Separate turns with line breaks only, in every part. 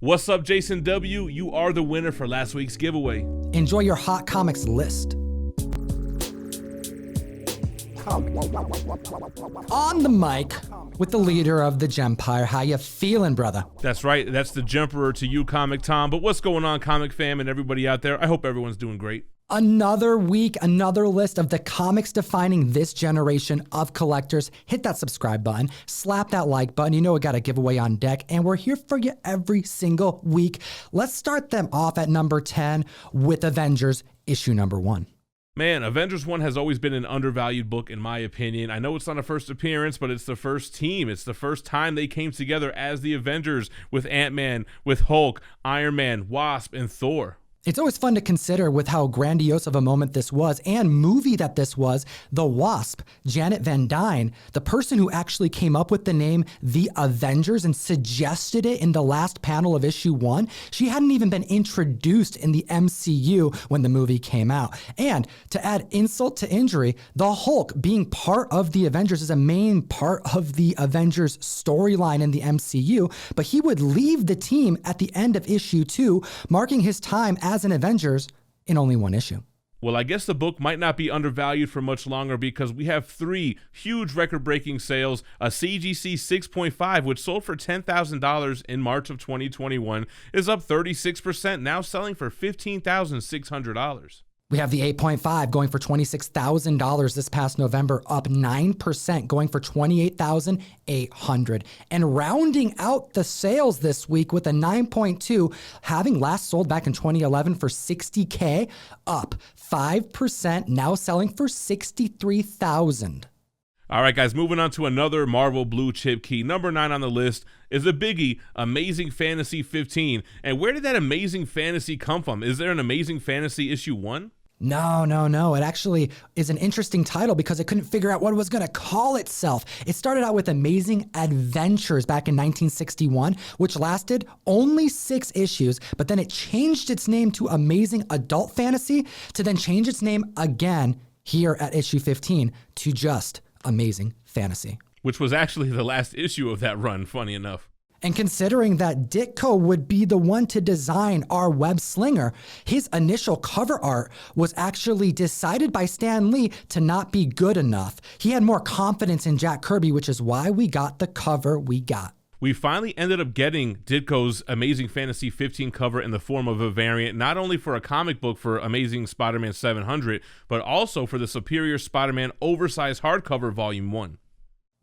What's up, Jason W? You are the winner for last week's giveaway.
Enjoy your hot comics list. On the mic with the leader of the Gempire. How you feeling, brother?
That's right. That's the Gemperor to you, Comic Tom. But what's going on, comic fam and everybody out there? I hope everyone's doing great.
Another week, another list of the comics defining this generation of collectors. Hit that subscribe button, slap that like button. You know we got a giveaway on deck, and we're here for you every single week. Let's start them off at number 10 with Avengers issue number 1.
Man, Avengers 1 has always been an undervalued book in my opinion. I know it's not a first appearance, but it's the first team. It's the first time they came together as the Avengers with Ant-Man, with Hulk, Iron Man, Wasp, and Thor.
It's always fun to consider with how grandiose of a moment this was and movie that this was. The Wasp, Janet Van Dyne, the person who actually came up with the name The Avengers and suggested it in the last panel of issue 1, she hadn't even been introduced in the MCU when the movie came out. And to add insult to injury, the Hulk being part of the Avengers is a main part of the Avengers storyline in the MCU, but he would leave the team at the end of issue 2, marking his time as an Avengers in only one issue.
Well, I guess the book might not be undervalued for much longer because we have 3 huge record-breaking sales. A CGC 6.5, which sold for $10,000 in March of 2021, is up 36%, now selling for $15,600.
We have the 8.5 going for $26,000 this past November, up 9%, going for $28,800. And rounding out the sales this week with a 9.2, having last sold back in 2011 for $60K, up 5%, now selling for $63,000.
All right, guys, moving on to another Marvel blue chip key. Number 9 on the list is a biggie, Amazing Fantasy 15. And where did that Amazing Fantasy come from? Is there an Amazing Fantasy issue 1?
No. It actually is an interesting title because it couldn't figure out what it was going to call itself. It started out with Amazing Adventures back in 1961, which lasted only 6 issues, but then it changed its name to Amazing Adult Fantasy to then change its name again here at issue 15 to just Amazing Fantasy.
Which was actually the last issue of that run, funny enough.
And considering that Ditko would be the one to design our web slinger, his initial cover art was actually decided by Stan Lee to not be good enough. He had more confidence in Jack Kirby, which is why we got the cover we got.
We finally ended up getting Ditko's Amazing Fantasy 15 cover in the form of a variant, not only for a comic book for Amazing Spider-Man 700, but also for the Superior Spider-Man Oversized Hardcover Volume 1.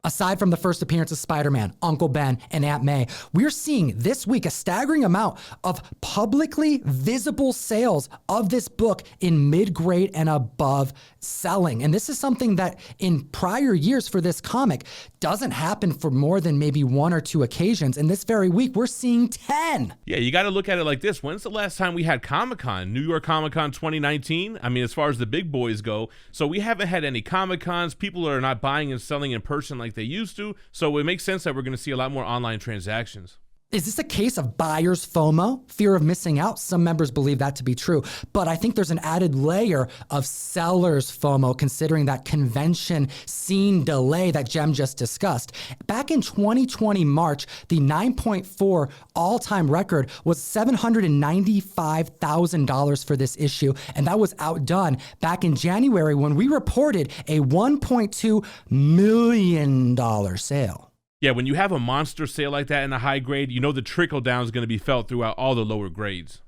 Aside from the first appearance of Spider-Man, Uncle Ben, and Aunt May, we're seeing this week a staggering amount of publicly visible sales of this book in mid-grade and above selling. And this is something that in prior years for this comic doesn't happen for more than maybe 1 or 2 occasions. And this very week, we're seeing 10.
Yeah, you got to look at it like this. When's the last time we had Comic-Con? New York Comic-Con 2019? I mean, as far as the big boys go. So we haven't had any Comic-Cons. People are not buying and selling in person like they used to, so it makes sense that we're going to see a lot more online transactions.
Is this a case of buyer's FOMO, fear of missing out? Some members believe that to be true, but I think there's an added layer of seller's FOMO considering that convention scene delay that Gem just discussed. Back in 2020 March, the 9.4 all-time record was $795,000 for this issue, and that was outdone back in January when we reported a $1.2 million sale.
Yeah, when you have a monster sale like that in a high grade, you know the trickle down is going to be felt throughout all the lower grades.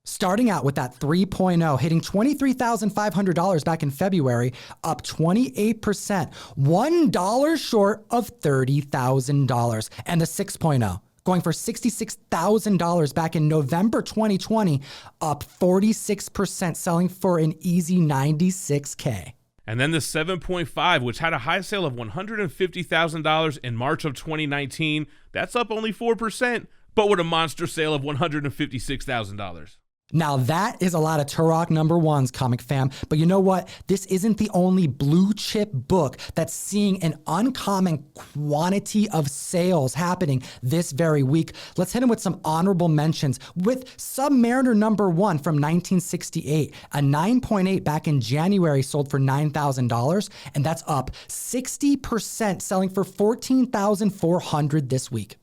Starting out with that 3.0, hitting $23,500 back in February, up 28%, $1 short of $30,000. And the 6.0, going for $66,000 back in November 2020, up 46%, selling for an easy $96K.
And then the 7.5, which had a high sale of $150,000 in March of 2019, that's up only 4%, but with a monster sale of $156,000.
Now that is a lot of Turok number ones, comic fam, but you know what? This isn't the only blue chip book that's seeing an uncommon quantity of sales happening this very week. Let's hit him with some honorable mentions with Submariner number 1 from 1968, a 9.8 back in January sold for $9,000, and that's up 60%, selling for $14,400 this week.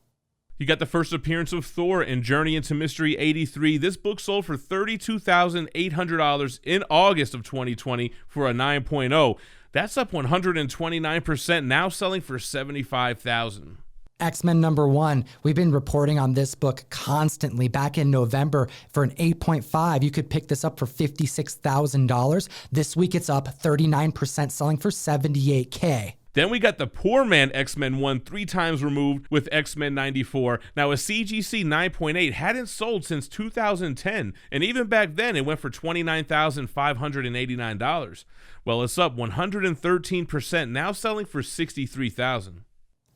You got the first appearance of Thor in Journey into Mystery 83. This book sold for $32,800 in August of 2020 for a 9.0. That's up 129%, now selling for $75,000.
X-Men #1. We've been reporting on this book constantly. Back in November for an 8.5, you could pick this up for $56,000. This week it's up 39%, selling for $78K.
Then we got the Poor Man X-Men 1 3 times removed with X-Men 94. Now a CGC 9.8 hadn't sold since 2010, and even back then it went for $29,589. Well, it's up 113%, now selling for $63,000.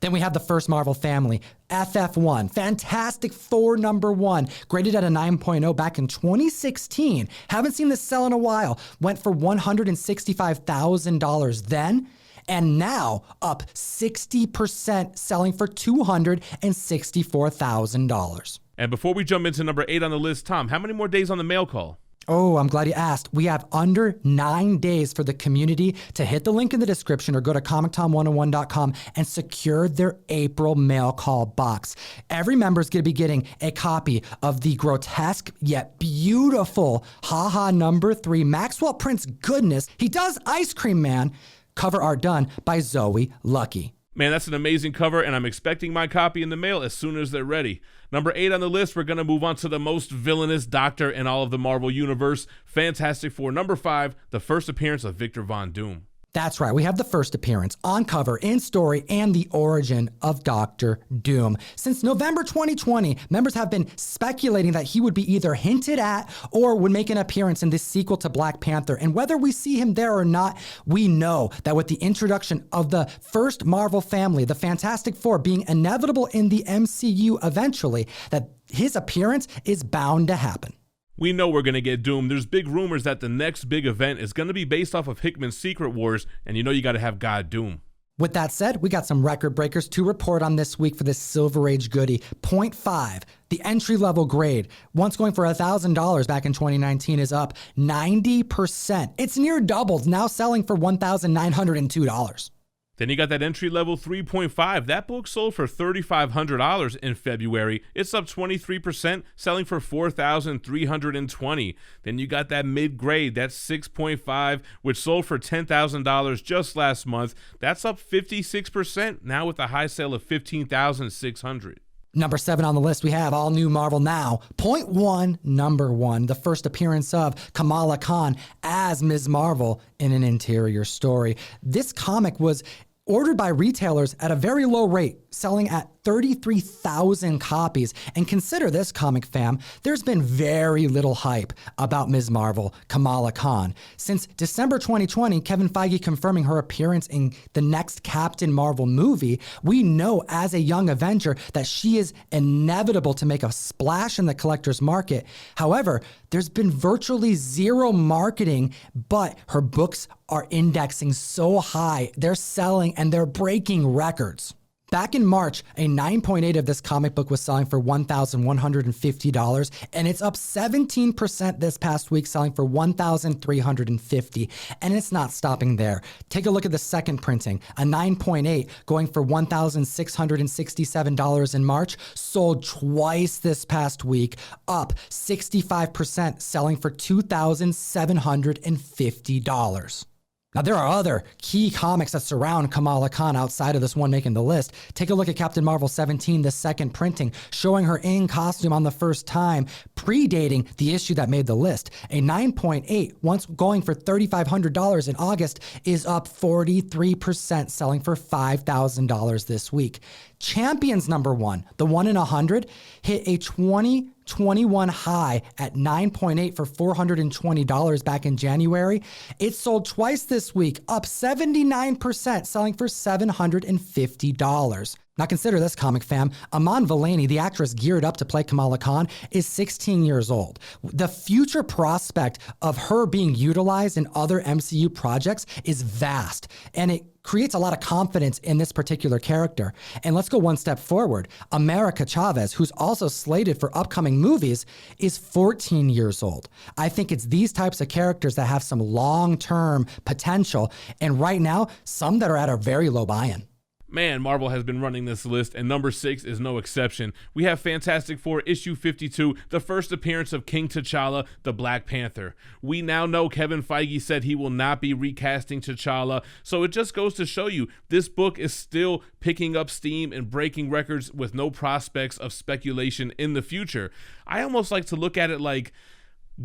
Then we have the first Marvel family, FF1, Fantastic Four #1, graded at a 9.0 back in 2016. Haven't seen this sell in a while. Went for $165,000 then, and now up 60%, selling for $264,000.
And before we jump into number 8 on the list, Tom, how many more days on the mail call?
Oh, I'm glad you asked. We have under 9 days for the community to hit the link in the description or go to ComicTom101.com and secure their April mail call box. Every member is going to be getting a copy of the grotesque yet beautiful Haha #3 Maxwell Prince goodness. He does Ice Cream Man. Cover art done by Zoe Lucky.
Man, that's an amazing cover, and I'm expecting my copy in the mail as soon as they're ready. Number 8 on the list, we're going to move on to the most villainous doctor in all of the Marvel Universe, Fantastic Four #5, the first appearance of Victor Von Doom.
That's right. We have the first appearance on cover, in story, and the origin of Dr. Doom. Since November 2020, members have been speculating that he would be either hinted at or would make an appearance in this sequel to Black Panther. And whether we see him there or not, we know that with the introduction of the first Marvel family, the Fantastic Four, being inevitable in the MCU eventually, that his appearance is bound to happen.
We know we're going to get Doom. There's big rumors that the next big event is going to be based off of Hickman's Secret Wars, and you know you got to have God Doom.
With that said, we got some record breakers to report on this week for this Silver Age goodie. 0.5, the entry-level grade, once going for $1,000 back in 2019, is up 90%. It's near doubled, now selling for $1,902.
Then you got that entry-level 3.5. That book sold for $3,500 in February. It's up 23%, selling for $4,320. Then you got that mid-grade, that's 6.5, which sold for $10,000 just last month. That's up 56%, now with a high sale of $15,600.
Number 7 on the list, we have all new Marvel Now. 0.1, #1, the first appearance of Kamala Khan as Ms. Marvel in an interior story. This comic was ordered by retailers at a very low rate, selling at 33,000 copies. And consider this, comic fam, there's been very little hype about Ms. Marvel, Kamala Khan. Since December 2020, Kevin Feige confirming her appearance in the next Captain Marvel movie, we know as a young Avenger that she is inevitable to make a splash in the collector's market. However, there's been virtually zero marketing, but her books are indexing so high, they're selling and they're breaking records. Back in March, a 9.8 of this comic book was selling for $1,150, and it's up 17% this past week, selling for $1,350. And it's not stopping there. Take a look at the second printing, a 9.8 going for $1,667 in March, sold twice this past week, up 65%, selling for $2,750. Now, there are other key comics that surround Kamala Khan outside of this one making the list. Take a look at Captain Marvel 17, the second printing, showing her in costume on the first time, predating the issue that made the list. A 9.8, once going for $3,500 in August, is up 43%, selling for $5,000 this week. Champions #1, the 1 in 100, hit a 2021 high at 9.8 for $420 back in January. It sold twice this week, up 79%, selling for $750. Now consider this, comic fam. Iman Vellani, the actress geared up to play Kamala Khan, is 16 years old. The future prospect of her being utilized in other MCU projects is vast, and it creates a lot of confidence in this particular character. And let's go one step forward. America Chavez, who's also slated for upcoming movies, is 14 years old. I think it's these types of characters that have some long-term potential, and right now, some that are at a very low buy-in.
Man, Marvel has been running this list, and number 6 is no exception. We have Fantastic Four issue 52, the first appearance of King T'Challa, the Black Panther. We now know Kevin Feige said he will not be recasting T'Challa, so it just goes to show you this book is still picking up steam and breaking records with no prospects of speculation in the future. I almost like to look at it like,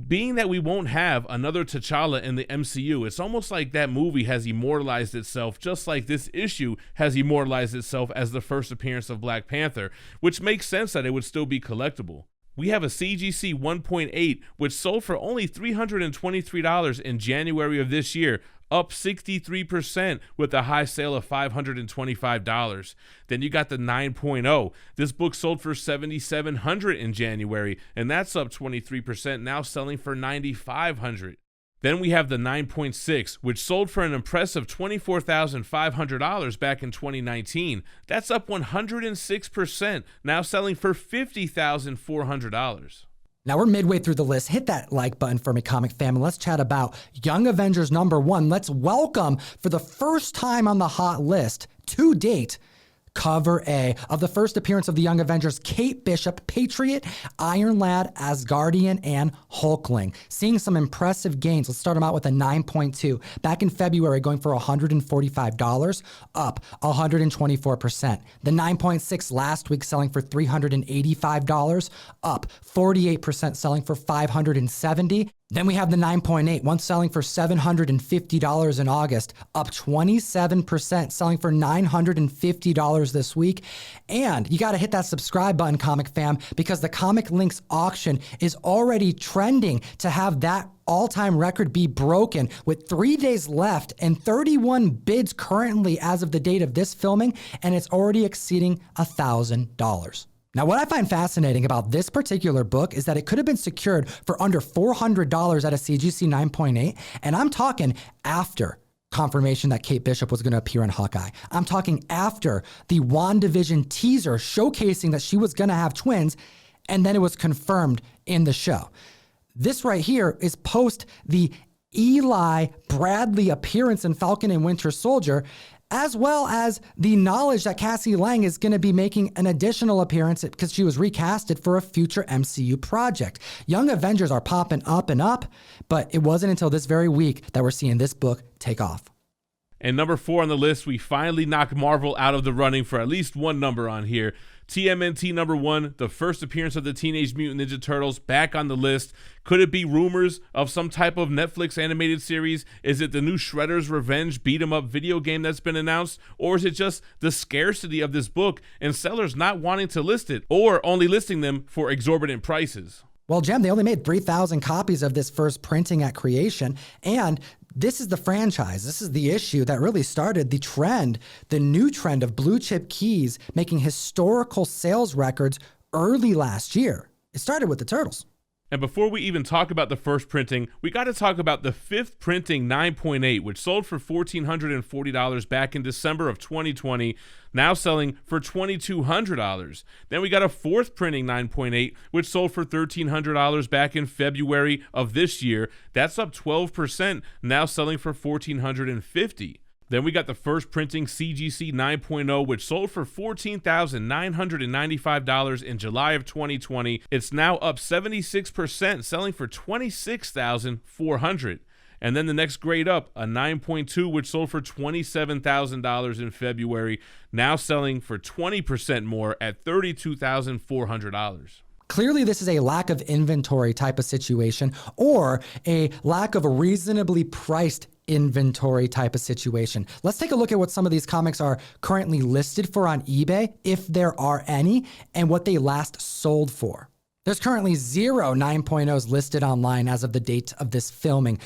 being that we won't have another T'Challa in the MCU, it's almost like that movie has immortalized itself, just like this issue has immortalized itself as the first appearance of Black Panther, which makes sense that it would still be collectible. We have a CGC 1.8, which sold for only $323 in January of this year, up 63% with a high sale of $525. Then you got the 9.0. This book sold for $7,700 in January, and that's up 23%, now selling for $9,500. Then we have the 9.6, which sold for an impressive $24,500 back in 2019. That's up 106%, now selling for $50,400.
Now we're midway through the list. Hit that like button for me, comic fam, and let's chat about Young Avengers #1. Let's welcome, for the first time on the hot list to date, Cover A of the first appearance of the Young Avengers, Kate Bishop, Patriot, Iron Lad, Asgardian, and Hulkling. Seeing some impressive gains. Let's start them out with a 9.2. Back in February, going for $145, up 124%. The 9.6 last week selling for $385, up 48%, selling for $570. Then we have the 9.8, one selling for $750 in August, up 27%, selling for $950 this week. And you got to hit that subscribe button, comic fam, because the Comic Links auction is already trending to have that all-time record be broken with 3 days left and 31 bids currently as of the date of this filming, and it's already exceeding $1,000. Now, what I find fascinating about this particular book is that it could have been secured for under $400 at a CGC 9.8, and I'm talking after confirmation that Kate Bishop was going to appear in Hawkeye. I'm talking after the WandaVision teaser showcasing that she was going to have twins, and then it was confirmed in the show. This right here is post the Eli Bradley appearance in Falcon and Winter Soldier, as well as the knowledge that Cassie Lang is going to be making an additional appearance because she was recasted for a future MCU project. Young Avengers are popping up and up, but it wasn't until this very week that we're seeing this book take off.
And number 4 on the list, we finally knock Marvel out of the running for at least one number on here. TMNT #1, the first appearance of the Teenage Mutant Ninja Turtles, back on the list. Could it be rumors of some type of Netflix animated series? Is it the new Shredder's Revenge beat-em-up video game that's been announced? Or is it just the scarcity of this book and sellers not wanting to list it, or only listing them for exorbitant prices?
Well, Gem, they only made 3,000 copies of this first printing at creation, and this is the franchise. This is the issue that really started the trend, the new trend of blue chip keys making historical sales records early last year. It started with the Turtles.
And before we even talk about the first printing, we got to talk about the fifth printing 9.8, which sold for $1,440 back in December of 2020, now selling for $2,200. Then we got a fourth printing 9.8, which sold for $1,300 back in February of this year. That's up 12%, now selling for $1,450. Then we got the first printing CGC 9.0, which sold for $14,995 in July of 2020. It's now up 76%, selling for $26,400. And then the next grade up, a 9.2, which sold for $27,000 in February, now selling for 20% more at $32,400.
Clearly, this is a lack of inventory type of situation, or a lack of a reasonably priced inventory type of situation. Let's take a look at what some of these comics are currently listed for on eBay, if there are any, and what they last sold for. There's currently 0 9.0s listed online as of the date of this filming.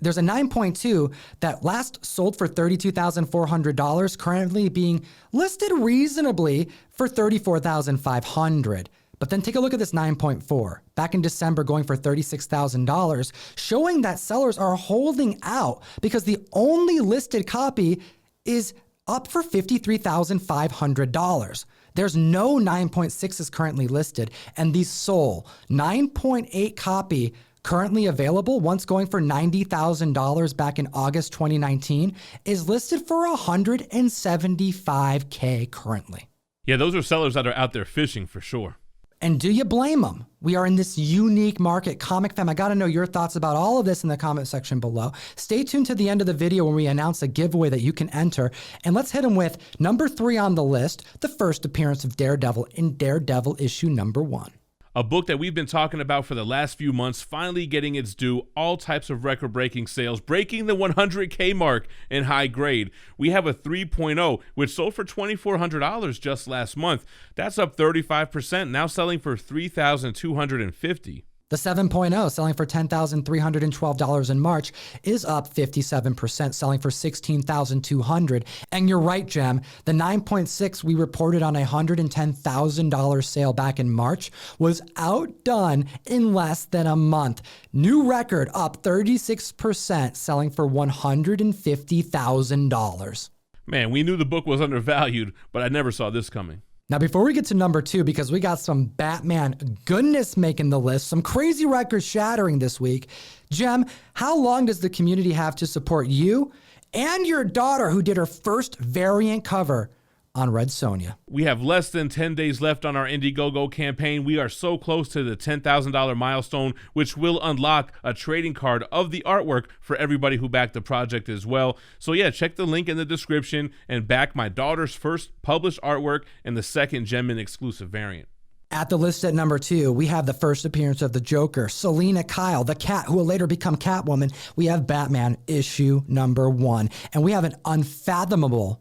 There's a 9.2 that last sold for $32,400, currently being listed reasonably for $34,500. But then take a look at this 9.4, back in December going for $36,000, showing that sellers are holding out because the only listed copy is up for $53,500. There's no 9.6s currently listed, and the sole 9.8 copy currently available, once going for $90,000 back in August 2019, is listed for $175K currently.
Yeah, those are sellers that are out there fishing for sure.
And do you blame them? We are in this unique market. Comic Fam, I got to know your thoughts about all of this in the comment section below. Stay tuned to the end of the video when we announce a giveaway that you can enter. And let's hit them with number 3 on the list, the first appearance of Daredevil in Daredevil issue number 1.
A book that we've been talking about for the last few months, finally getting its due, all types of record-breaking sales, breaking the 100K mark in high grade. We have a 3.0, which sold for $2,400 just last month. That's up 35%, now selling for $3,250.
The 7.0, selling for $10,312 in March, is up 57%, selling for $16,200. And you're right, Gem, the 9.6 we reported on a $110,000 sale back in March was outdone in less than a month. New record, up 36%, selling for $150,000.
Man, we knew the book was undervalued, but I never saw this coming.
Now, before we get to number 2, because we got some Batman goodness making the list, some crazy records shattering this week, Gem, how long does the community have to support you and your daughter who did her first variant cover on Red Sonja?
We have less than 10 days left on our Indiegogo campaign. We are so close to the $10,000 milestone, which will unlock a trading card of the artwork for everybody who backed the project as well. So yeah, check the link in the description and back my daughter's first published artwork and the second GemMint exclusive variant.
At the list at number 2, we have the first appearance of the Joker, Selena Kyle, the cat who will later become Catwoman. We have Batman issue number 1, and we have an unfathomable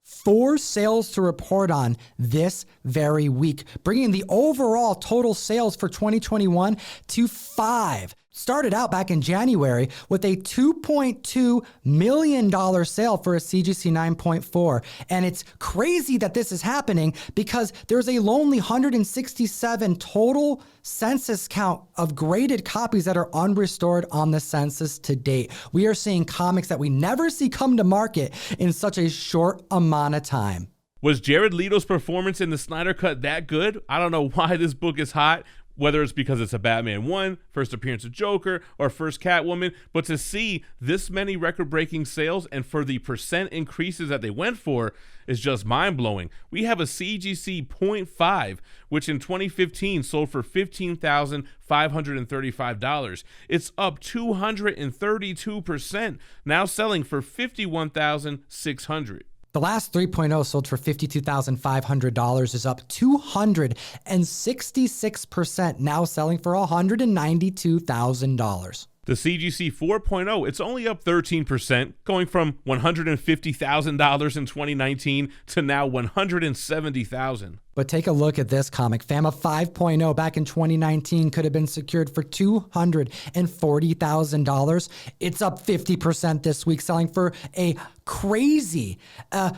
4 sales to report on this very week, bringing the overall total sales for 2021 to 5. Started out back in January with a $2.2 million sale for a CGC 9.4. And it's crazy that this is happening because there's a lonely 167 total census count of graded copies that are unrestored on the census to date. We are seeing comics that we never see come to market in such a short amount of time.
Was Jared Leto's performance in the Snyder Cut that good? I don't know why this book is hot. Whether it's because it's a Batman 1, first appearance of Joker, or first Catwoman, but to see this many record-breaking sales and for the percent increases that they went for is just mind-blowing. We have a CGC 0.5, which in 2015 sold for $15,535. It's up 232%, now selling for $51,600.
The last 3.0 sold for $52,500, is up 266%, now selling for $192,000.
The CGC 4.0, it's only up 13%, going from $150,000 in 2019 to now $170,000.
But take a look at this comic, fam. A 5.0 back in 2019 could have been secured for $240,000. It's up 50% this week, selling for a crazy,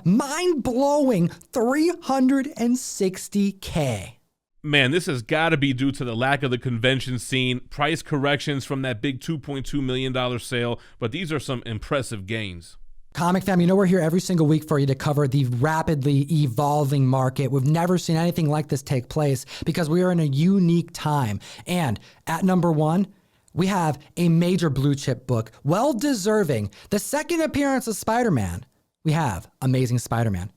mind-blowing $360K.
Man, this has got to be due to the lack of the convention scene, price corrections from that big $2.2 million sale, but these are some impressive gains.
Comic Fam, you know we're here every single week for you to cover the rapidly evolving market. We've never seen anything like this take place because we are in a unique time. And at number 1, we have a major blue chip book, well deserving. The second appearance of Spider-Man. We have Amazing Spider-Man,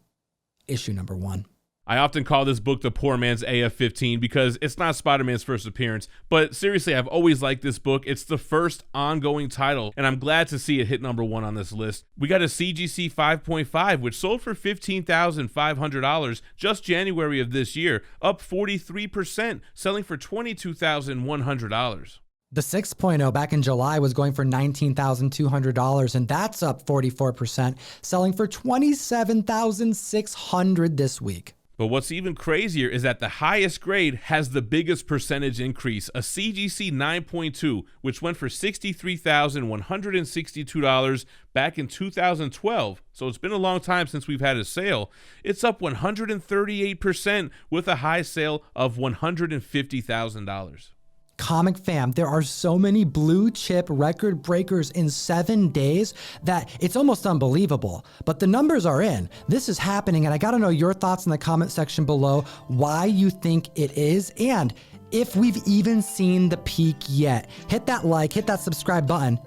issue number 1.
I often call this book the poor man's AF-15 because it's not Spider-Man's first appearance, but seriously, I've always liked this book. It's the first ongoing title, and I'm glad to see it hit number 1 on this list. We got a CGC 5.5, which sold for $15,500 just January of this year, up 43%, selling for $22,100.
The 6.0 back in July was going for $19,200, and that's up 44%, selling for $27,600 this week.
But what's even crazier is that the highest grade has the biggest percentage increase, a CGC 9.2, which went for $63,162 back in 2012. So it's been a long time since we've had a sale. It's up 138% with a high sale of $150,000.
Comic fam, there are so many blue chip record breakers in 7 days that it's almost unbelievable. But the numbers are in. This is happening, and I gotta know your thoughts in the comment section below, why you think it is, and if we've even seen the peak yet. Hit that like, hit that subscribe button,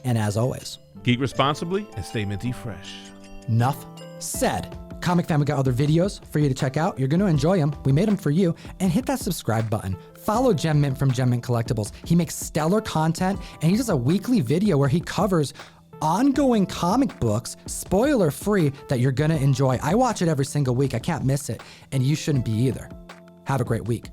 and as always,
geek responsibly and stay minty fresh.
Enough said. Comic fam, we got other videos for you to check out. You're gonna enjoy them. We made them for you. And hit that subscribe button. Follow GemMint from GemMint Collectibles. He makes stellar content, and he does a weekly video where he covers ongoing comic books, spoiler free, that you're gonna enjoy. I watch it every single week. I can't miss it, and you shouldn't be either. Have a great week.